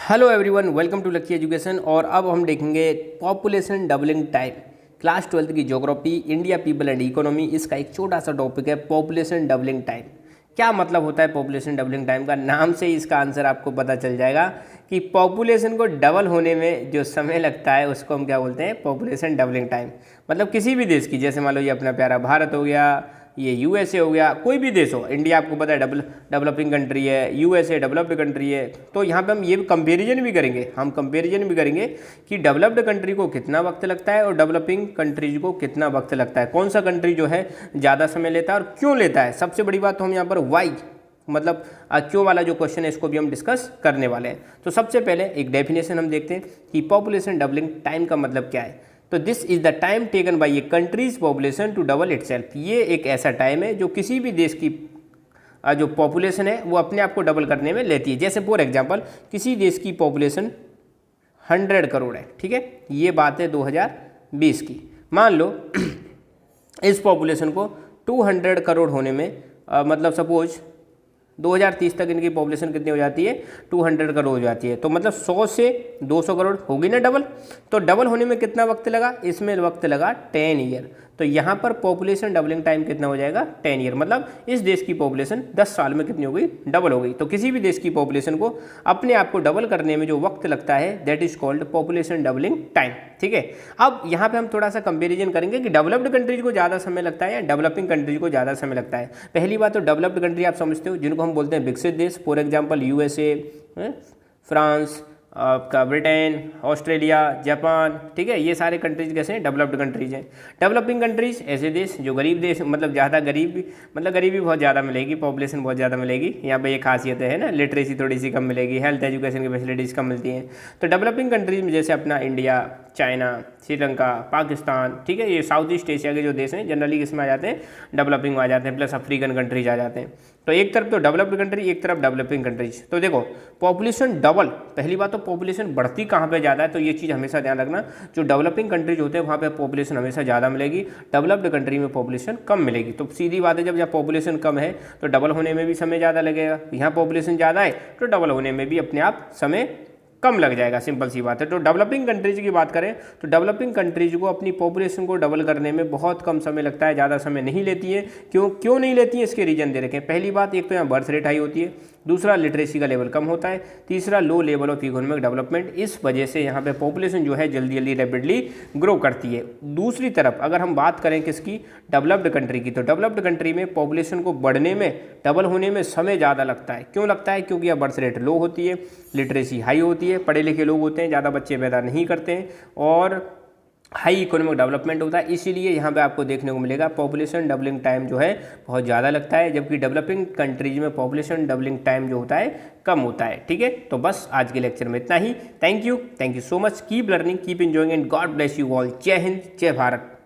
Hello everyone, welcome to Lucky Education. और अब हम देखेंगे पॉपुलेशन डबलिंग टाइम। क्लास 12 की geography, India, people and economy, इसका एक छोटा सा टॉपिक है पॉपुलेशन डबलिंग टाइम। क्या मतलब होता है पॉपुलेशन डबलिंग टाइम का? नाम से ही इसका आंसर आपको पता चल जाएगा कि पॉपुलेशन को डबल होने में जो समय लगता है उसको हम क्या बोलते हैं, पॉपुलेशन डबलिंग टाइम। मतलब किसी भी देश की, जैसे मान लो ये अपना प्यारा भारत हो गया, ये यूएसए हो गया, कोई भी देश हो, इंडिया आपको पता है डेवलपिंग कंट्री है, यूएसए डेवलप्ड कंट्री है। तो यहाँ पे हम ये कंपैरिजन भी करेंगे कि डेवलप्ड कंट्री को कितना वक्त लगता है और डेवलपिंग कंट्रीज को कितना वक्त लगता है, कौन सा कंट्री जो है ज़्यादा समय लेता है और क्यों लेता है। सबसे बड़ी बात तो हम यहाँ पर वाई मतलब क्यों वाला जो क्वेश्चन है इसको भी हम डिस्कस करने वाले हैं। तो सबसे पहले एक डेफिनेशन हम देखते हैं कि पॉपुलेशन डबलिंग टाइम का मतलब क्या है। तो this is the time taken by a country's population to double itself. ये एक ऐसा टाइम है जो किसी भी देश की जो पॉपुलेशन है वो अपने आप को डबल करने में लेती है। जैसे फॉर एग्जांपल किसी देश की पॉपुलेशन 100 करोड़ है, ठीक है, ये बात है 2020 की। मान लो इस पॉपुलेशन को 200 करोड़ होने में मतलब सपोज 2030 तक इनकी पॉपुलेशन कितनी हो जाती है, 200 करोड़ हो जाती है। तो मतलब 100 से 200 करोड़ होगी ना डबल। तो डबल होने में कितना वक्त लगा, इसमें वक्त लगा 10 ईयर। तो यहाँ पर पॉपुलेशन डबलिंग टाइम कितना हो जाएगा, 10 ईयर। मतलब इस देश की पॉपुलेशन 10 साल में कितनी हो गई, डबल हो गई। तो किसी भी देश की पॉपुलेशन को अपने आप को डबल करने में जो वक्त लगता है that is called population doubling time, ठीक है। अब यहाँ पे हम थोड़ा सा कंपेरिजन करेंगे कि डेवलप्ड कंट्रीज को ज़्यादा समय लगता है या डेवलपिंग कंट्रीज को ज़्यादा समय लगता है। पहली बात तो डेवलप्ड कंट्री आप समझते हो, जिनको हम बोलते हैं विकसित देश। फॉर एग्जाम्पल यूएसए, फ्रांस, आपका ब्रिटेन, ऑस्ट्रेलिया, जापान, ठीक है, ये सारे कंट्रीज कैसे हैं, डेवलप्ड कंट्रीज हैं। डेवलपिंग कंट्रीज ऐसे देश जो गरीब देश, मतलब ज़्यादा गरीब, मतलब गरीबी बहुत ज़्यादा मिलेगी, पॉपुलेशन बहुत ज़्यादा मिलेगी। यहाँ पे ये खासियत है ना, लिटरेसी थोड़ी सी कम मिलेगी, हेल्थ एजुकेशन की फैसिलिटीज़ कम मिलती हैं। तो डेवलपिंग कंट्रीज में जैसे अपना इंडिया, चाइना, श्रीलंका, पाकिस्तान, ठीक है, ये साउथ ईस्ट एशिया के जो देश हैं जनरली किसमें आ जाते हैं, डेवलपिंग में आ जाते हैं, प्लस अफ्रीकन कंट्रीज आ जाते हैं। तो एक तरफ तो डेवलप्ड कंट्री, एक तरफ डेवलपिंग कंट्रीज। तो देखो पॉपुलेशन डबल, पहली बात तो पॉपुलेशन बढ़ती कहाँ पे ज़्यादा है, तो ये चीज़ हमेशा ध्यान रखना। जो डेवलपिंग कंट्रीज होते हैं वहाँ पे पॉपुलेशन हमेशा ज़्यादा मिलेगी, डेवलप्ड कंट्री में पॉपुलेशन कम मिलेगी। तो सीधी बात है, जब यहाँ पॉपुलेशन कम है तो डबल होने में भी समय ज़्यादा लगेगा, यहाँ पॉपुलेशन ज़्यादा है तो डबल होने में भी अपने आप समय कम लग जाएगा, सिंपल सी बात है। तो डेवलपिंग कंट्रीज की बात करें तो डेवलपिंग कंट्रीज को अपनी पॉपुलेशन को डबल करने में बहुत कम समय लगता है, ज़्यादा समय नहीं लेती है। क्यों नहीं लेती है, इसके रीजन दे रखे हैं। पहली बात, एक तो यहाँ बर्थ रेट हाई होती है, दूसरा लिटरेसी का लेवल कम होता है, तीसरा low level of economic development. इस वजह से यहाँ पे पॉपुलेशन जो है जल्दी जल्दी रैपिडली ग्रो करती है। दूसरी तरफ अगर हम बात करें किसकी, डेवलप्ड कंट्री की, तो डेवलप्ड कंट्री में पॉपुलेशन को बढ़ने में, डबल होने में समय ज़्यादा लगता है। क्यों लगता है, क्योंकि यहाँ बर्थ रेट लो होती है, लिटरेसी हाई होती है, पढ़े लिखे लोग होते हैं, ज़्यादा बच्चे पैदा नहीं करते हैं, और हाई इकोनॉमिक डेवलपमेंट होता है। इसीलिए यहाँ पे आपको देखने को मिलेगा पॉपुलेशन डबलिंग टाइम जो है बहुत ज़्यादा लगता है, जबकि डेवलपिंग कंट्रीज में पॉपुलेशन डबलिंग टाइम जो होता है कम होता है, ठीक है। तो बस आज के लेक्चर में इतना ही। Thank you so much, keep learning, keep enjoying and God bless you all. जय हिंद, जय भारत।